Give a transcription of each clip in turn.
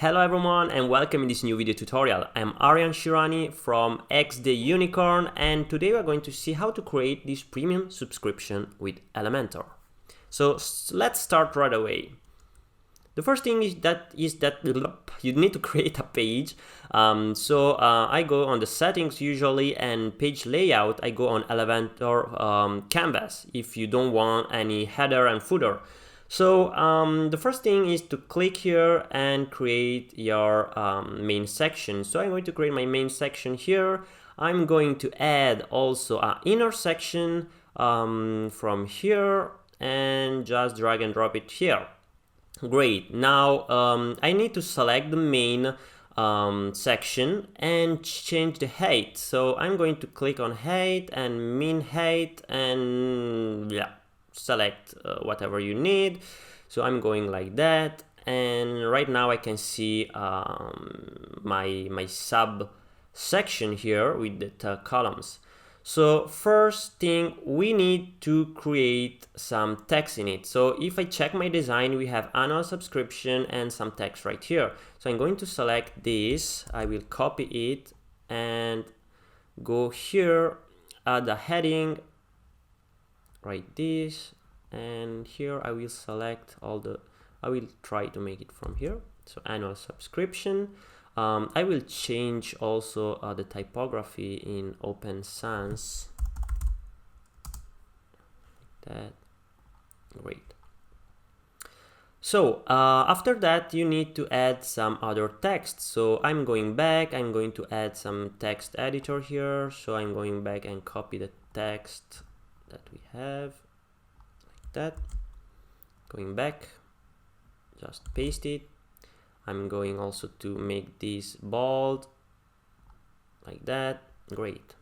Hello everyone and welcome in this new video tutorial. I'm Aryan Shirani from XD Unicorn and today we're going to see how to create this premium subscription with Elementor. So let's start right away. The first thing is that you need to create a page. I go on the settings usually, and page layout I go on Elementor canvas if you don't want any header and footer. So the first thing is to click here and create your main section. So I'm going to create my main section here. I'm going to add also an inner section from here and just drag and drop it here. Great. Now I need to select the main section and change the height. So I'm going to click on height and min height and select whatever you need. So I'm going like that, and right now I can see my sub section here with the columns. So first thing, we need to create some text in it. So if I check my design, we have annual subscription and some text right here. So I'm going to select this, I will copy it and go here, add a heading, write this, and here I will select I will try to make it from here. So annual subscription. I will change also the typography in Open Sans. Like that. Great. So after that you need to add some other text. So I'm going back, I'm going to add some text editor here. So I'm going back and copy the text that we have like that. Going back, just paste it. I'm going also to make this bold like that. Great.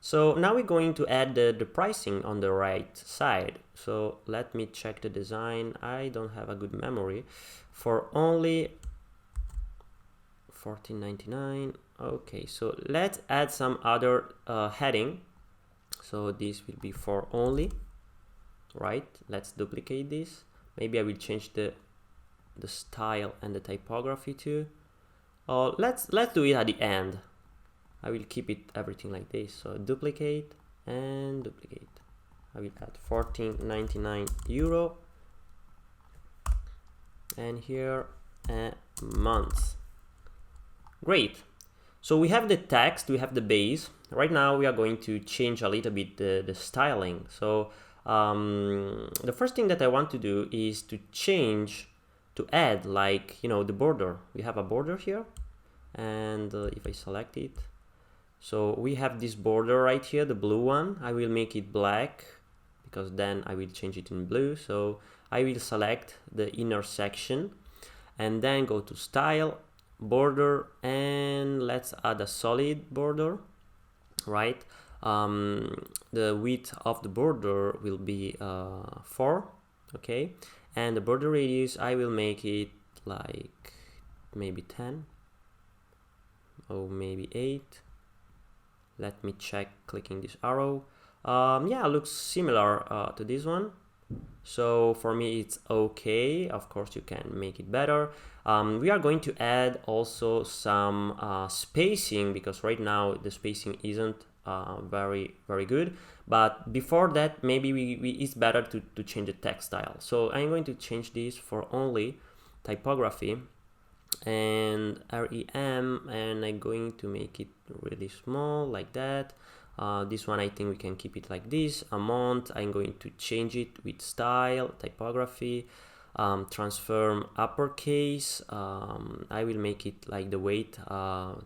So now we're going to add the pricing on the right side. So let me check the design. I don't have a good memory. For only $14.99. Okay, so let's add some other heading. So this will be for only, right? Let's duplicate this. Maybe I will change the style and the typography too. Let's do it at the end. I will keep it everything like this. So duplicate and duplicate. I will add €14.99 and here a month. Great. So we have the text, we have the base. Right now we are going to change a little bit the styling. So the first thing that I want to do is to add, like, the border. We have a border here, and if I select it, so we have this border right here, the blue one. I will make it black because then I will change it in blue. So I will select the inner section and then go to style, border, and let's add a solid border, right? The width of the border will be 4, okay, and the border radius I will make it like maybe 10 or maybe 8. Let me check clicking this arrow. Yeah, looks similar to this one, so for me it's okay. Of course you can make it better. We are going to add also some spacing, because right now the spacing isn't very good, but before that maybe it's better to change the text style. So I'm going to change this for only typography and rem, and I'm going to make it really small like that. This one I think we can keep it like this. Amount, I'm going to change it with style, typography, transform uppercase. I will make it like the weight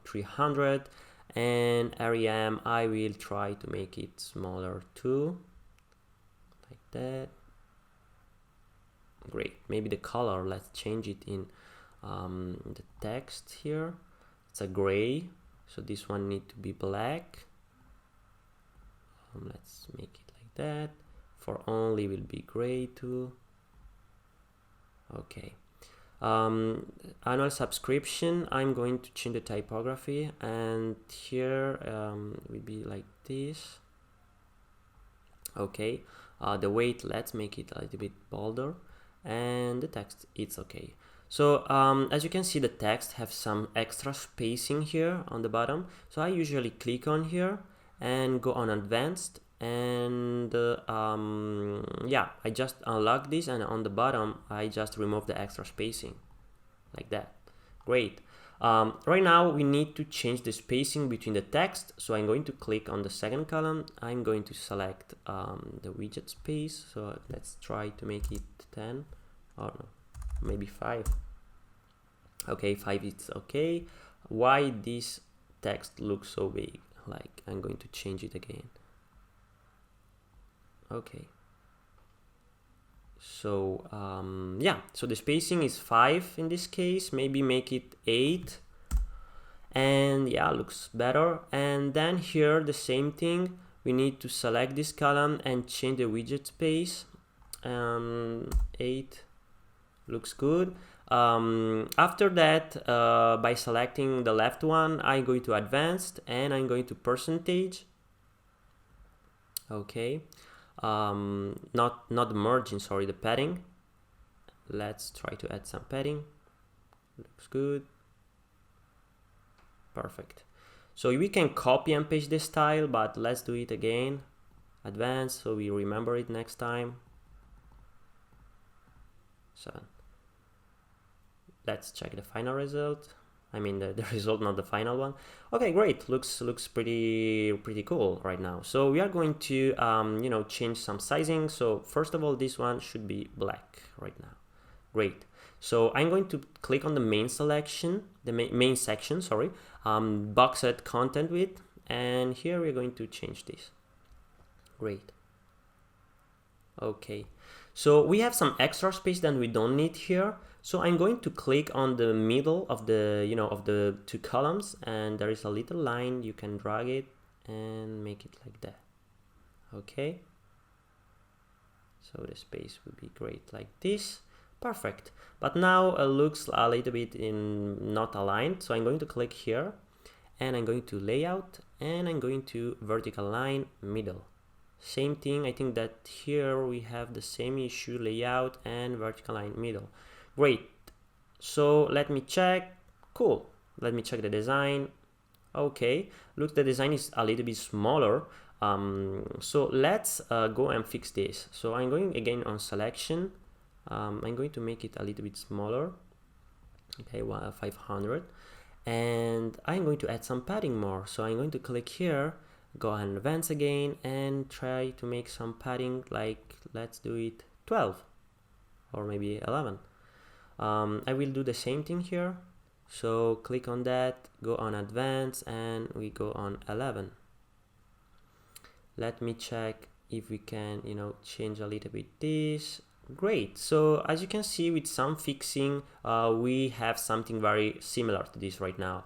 300, and rem I will try to make it smaller too, like that. Great. Maybe the color, let's change it in the text here. It's a gray, so this one need to be black. Let's make it like that. For only will be gray too. Okay. Annual subscription, I'm going to change the typography, and here will be like this. Okay. The weight, let's make it a little bit bolder, and the text, it's okay. So as you can see, the text have some extra spacing here on the bottom. So I usually click on here and go on advanced, and yeah, I just unlock this, and on the bottom I just remove the extra spacing like that. Great. Right now we need to change the spacing between the text, so I'm going to click on the second column. I'm going to select the widget space, so let's try to make it 10 or no, maybe 5. Okay, 5 is okay. Why this text looks so big? Like, I'm going to change it again. Okay, so yeah, so the spacing is 5 in this case. Maybe make it 8, and yeah, looks better. And then here the same thing, we need to select this column and change the widget space. 8 looks good. After that, by selecting the left one, I'm going to advanced, and I'm going to percentage. Okay, not the margin, sorry, the padding. Let's try to add some padding. Looks good. Perfect. So we can copy and paste this style, but let's do it again. Advanced, so we remember it next time. 7. Let's check the final result. I mean the result, not the final one. Okay, great. Looks pretty cool right now. So we are going to you know, change some sizing. So first of all, this one should be black right now. Great. So I'm going to click on the main selection, the main section, sorry, boxed content width, and here we're going to change this. Great. Okay. So we have some extra space that we don't need here. So I'm going to click on the middle of the, you know, of the two columns, and there is a little line. You can drag it and make it like that. Okay. So the space would be great like this. Perfect. But now it looks a little bit not aligned. So I'm going to click here, and I'm going to layout, and I'm going to vertical line middle. Same thing. I think that here we have the same issue, layout and vertical line middle. Great. So let me check. Cool. Let me check the design. Okay. Look, the design is a little bit smaller. So let's go and fix this. So I'm going again on selection. I'm going to make it a little bit smaller. Okay, 500. And I'm going to add some padding more. So I'm going to click here, go and advance again, and try to make some padding, like let's do it 12 or maybe 11. I will do the same thing here. So click on that, go on advance, and we go on 11. Let me check if we can, you know, change a little bit this. Great. So as you can see, with some fixing, we have something very similar to this right now.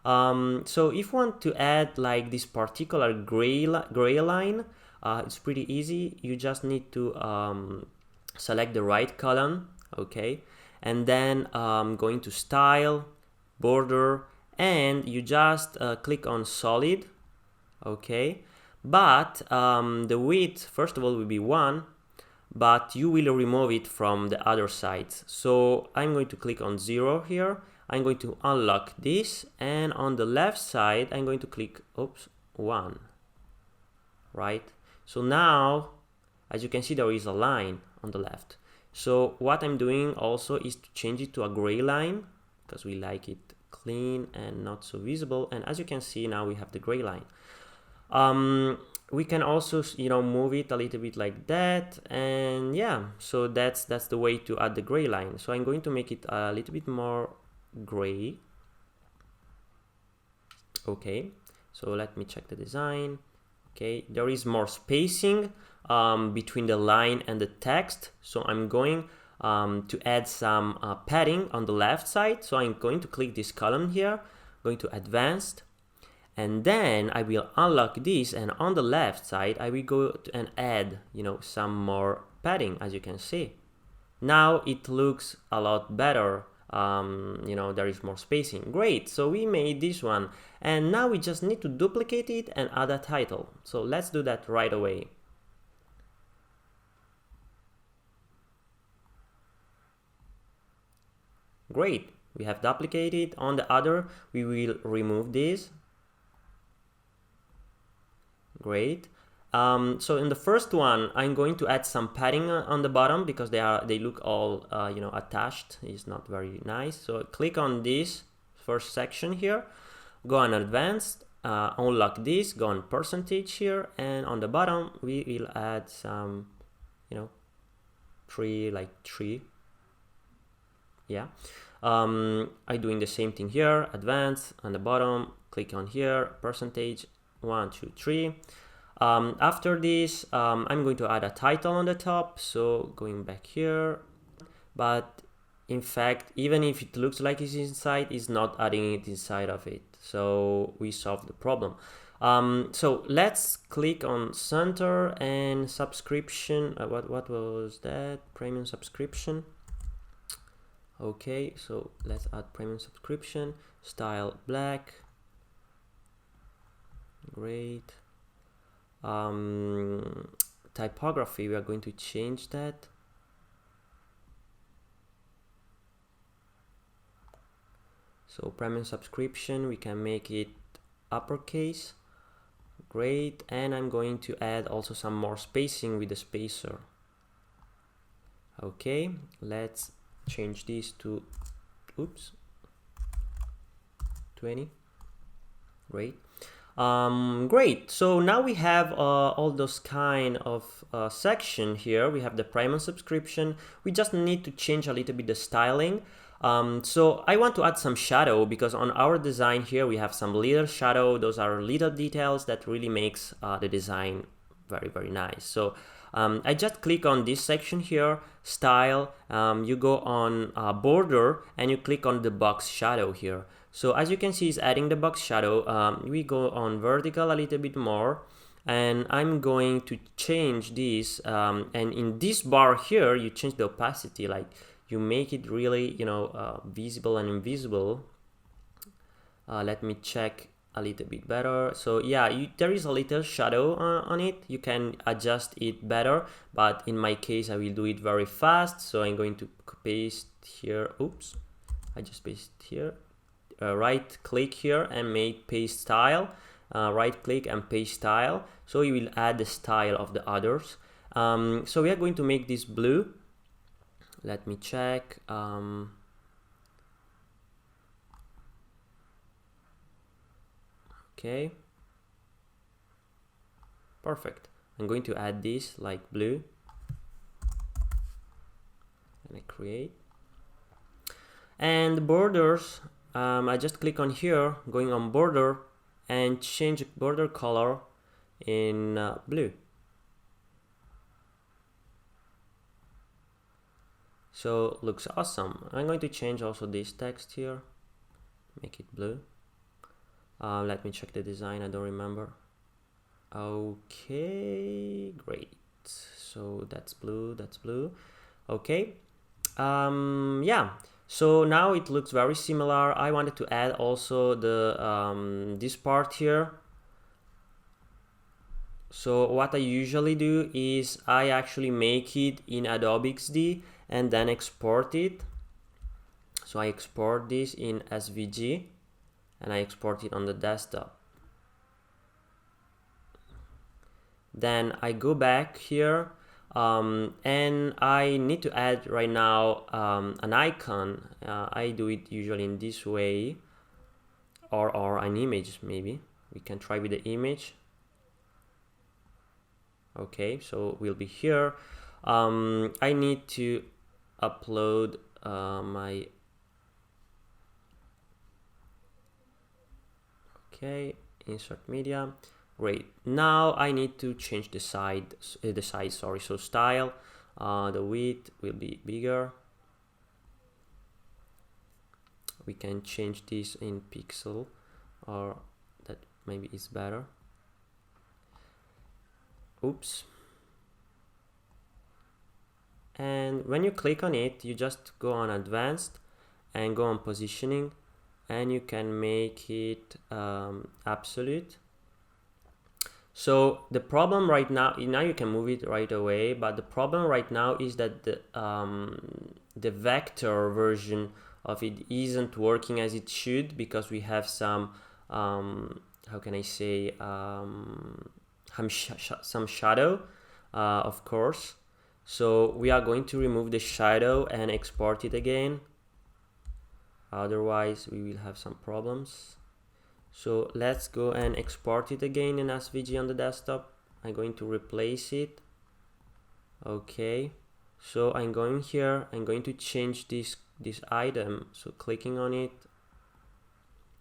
So if you want to add like this particular gray line, it's pretty easy. You just need to select the right column, okay, and then going to style, border, and you just click on solid, okay. But the width, first of all, will be 1, but you will remove it from the other sides. So I'm going to click on 0 here. I'm going to unlock this, and on the left side I'm going to click 1, right? So now, as you can see, there is a line on the left. So what I'm doing also is to change it to a gray line, because we like it clean and not so visible. And as you can see, now we have the gray line. We can also, you know, move it a little bit like that, and yeah, so that's the way to add the gray line. So I'm going to make it a little bit more gray. Okay, so let me check the design. Okay, there is more spacing between the line and the text, so I'm going to add some padding on the left side. So I'm going to click this column here, going to advanced, and then I will unlock this, and on the left side I will go and add, you know, some more padding. As you can see, now it looks a lot better. You know, there is more spacing. Great. So we made this one, and now we just need to duplicate it and add a title. So let's do that right away. Great, we have duplicated. On the other, we will remove this. Great. So in the first one, I'm going to add some padding on the bottom because they look all you know, attached. It's not very nice. So click on this first section here, go on advanced, unlock this, go on percentage here, and on the bottom we will add some, you know, tree, like tree. Yeah. I'm doing the same thing here, advanced, on the bottom, click on here, percentage, 1, 2, 3. After this, I'm going to add a title on the top, so going back here, but in fact, even if it looks like it's inside, it's not adding it inside of it, so we solved the problem. So let's click on center and subscription. What was that? Premium subscription. Okay, so let's add premium subscription, style black. Great. Typography, we are going to change that. So premium subscription, we can make it uppercase. Great. And I'm going to add also some more spacing with the spacer. Okay, let's change this to 20. Great. Great, so now we have all those kind of section here. We have the premium subscription. We just need to change a little bit the styling. So I want to add some shadow because on our design here we have some little shadow. Those are little details that really makes the design very, very nice. So I just click on this section here, style, you go on border and you click on the box shadow here. So as you can see, it's adding the box shadow. We go on vertical a little bit more, and I'm going to change this, and in this bar here you change the opacity, like you make it really, you know, visible and invisible. Let me check a little bit better. So yeah, there is a little shadow on it. You can adjust it better, but in my case I will do it very fast. So I'm going to paste here. Oops, I just paste here. Right click here and make paste style. Right click and paste style. So you will add the style of the others. So we are going to make this blue. Let me check. Okay, perfect. I'm going to add this like blue, and I create. And the borders, I just click on here, going on border, and change border color in blue. So looks awesome. I'm going to change also this text here, make it blue. Let me check the design, I don't remember. Okay, great. So that's blue, that's blue. Okay, yeah. So now it looks very similar. I wanted to add also the this part here. So what I usually do is I actually make it in Adobe XD and then export it. So I export this in SVG and I export it on the desktop. Then I go back here and I need to add right now an icon. I do it usually in this way, or an image maybe. We can try with the image. Okay, so we'll be here. I need to upload my... Okay, insert media. Great. Now I need to change the size. Sorry. So style, the width will be bigger. We can change this in pixel, or that maybe is better. Oops. And when you click on it, you just go on advanced and go on positioning, and you can make it absolute. So the problem right now you can move it right away, but the problem right now is that the vector version of it isn't working as it should, because we have some how can I say, some shadow, of course. So we are going to remove the shadow and export it again, otherwise we will have some problems. So let's go and export it again in SVG on the desktop. I'm going to replace it. Okay, so I'm going here, I'm going to change this item, so clicking on it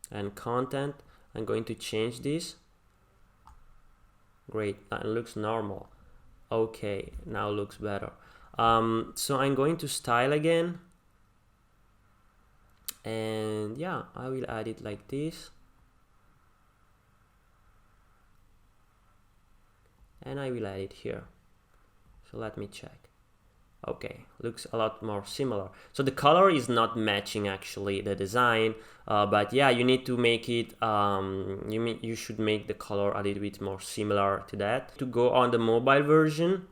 and content, I'm going to change this. Great, that looks normal. Okay, now looks better. So I'm going to style again, and yeah, I will add it like this, and I will add it here. So let me check. Okay, looks a lot more similar. So the color is not matching actually the design, but yeah, you need to make it, you should make the color a little bit more similar to that. To go on the mobile version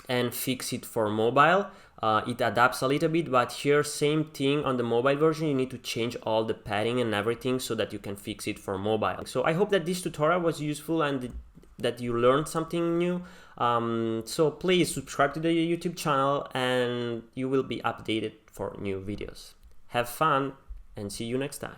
and fix it for mobile, it adapts a little bit, but here same thing on the mobile version, you need to change all the padding and everything so that you can fix it for mobile. So I hope that this tutorial was useful and that you learned something new. So please subscribe to the YouTube channel and you will be updated for new videos. Have fun and see you next time.